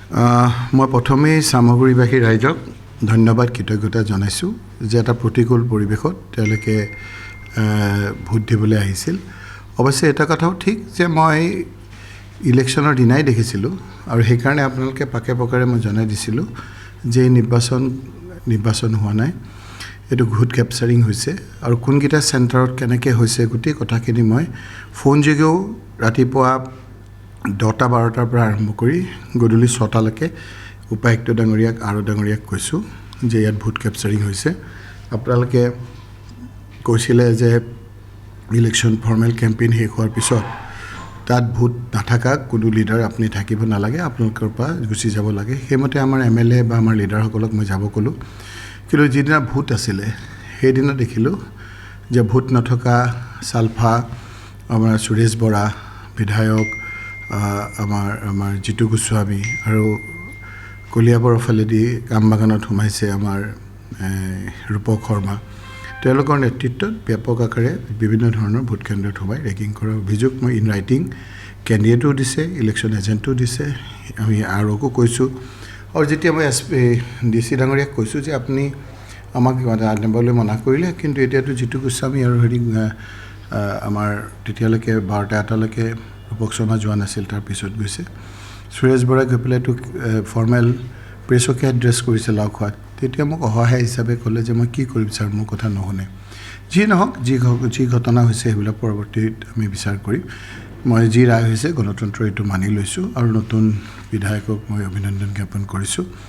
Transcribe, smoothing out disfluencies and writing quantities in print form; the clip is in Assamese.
মই প্ৰথমেই চামগুৰিবাসী ৰাইজক ধন্যবাদ কৃতজ্ঞতা জনাইছোঁ যে এটা প্ৰতিকূল পৰিৱেশত তেওঁলোকে ভোট দিবলৈ আহিছিল। অৱশ্যে এটা কথাও ঠিক যে মই ইলেকশ্যনৰ দিনাই দেখিছিলোঁ আৰু সেইকাৰণে আপোনালোকে পাকে পকাৰে মই জনাই দিছিলোঁ যে এই নিৰ্বাচন হোৱা নাই, এইটো ভোট কেপচাৰিং হৈছে আৰু কোনকেইটা চেণ্টাৰত কেনেকৈ হৈছে গোটেই কথাখিনি মই ফোন যোগেও ৰাতিপুৱা 10-12টাৰ পৰা আৰম্ভ কৰি গধূলি 6টালৈকে উপায়ুক্ত ডাঙৰীয়াক আৰু ডাঙৰীয়াক কৈছোঁ যে ইয়াত ভোট কেপচাৰিং হৈছে। আপোনালোকে কৈছিলে যে ইলেকশ্যন ফৰ্মেল কেম্পেইন শেষ হোৱাৰ পিছত তাত ভোট নাথাকা কোনো লিডাৰ আপুনি থাকিব নালাগে, আপোনালোকৰ পৰা গুচি যাব লাগে। সেইমতে আমাৰ MLA বা আমাৰ লিডাৰসকলক মই যাব ক'লোঁ। কিন্তু যিদিনা ভোট আছিলে সেইদিনা দেখিলোঁ যে ভোট নথকা চালফা, আমাৰ সুৰেশ বৰা বিধায়ক, আমাৰ জিতু গোস্বামী আৰু কলিয়াবৰৰ ফালেদি কামবাগানত সোমাইছে আমাৰ ৰূপক শৰ্মা, তেওঁলোকৰ নেতৃত্বত ব্যাপক আকাৰে বিভিন্ন ধৰণৰ ভোট কেন্দ্ৰত সোমাই ৰেগিং কৰাৰ অভিযোগ মই ইন ৰাইটিং কেণ্ডিডেটো দিছে, ইলেকশ্যন এজেণ্টো দিছে, আমি আৰকো কৈছোঁ। আৰু যেতিয়া মই DC ডাঙৰীয়াক কৈছোঁ যে আপুনি আমাক আনিবলৈ মনা কৰিলে, কিন্তু এতিয়াতো জিতু গোস্বামী আৰু আমাৰ তেতিয়ালৈকে 12টা-1টালৈকে ৰূপক শৰ্মা যোৱা নাছিল, তাৰপিছত গৈছে। সুৰেশ বৰাই গৈ পেলাইতো ফৰ্মেল প্ৰেছকে এড্ৰেছ কৰিছে লাওখোৱাত। তেতিয়া মোক অসহায় হিচাপে ক'লে যে মই কি কৰিব বিচাৰোঁ, মোৰ কথা নুশুনে। যি নহওক, যি ঘটনা হৈছে সেইবিলাক পৰৱৰ্তীত আমি বিচাৰ কৰিম। মই যি ৰায় হৈছে গণতন্ত্ৰ এইটো মানি লৈছোঁ আৰু নতুন বিধায়কক মই অভিনন্দন জ্ঞাপন কৰিছোঁ।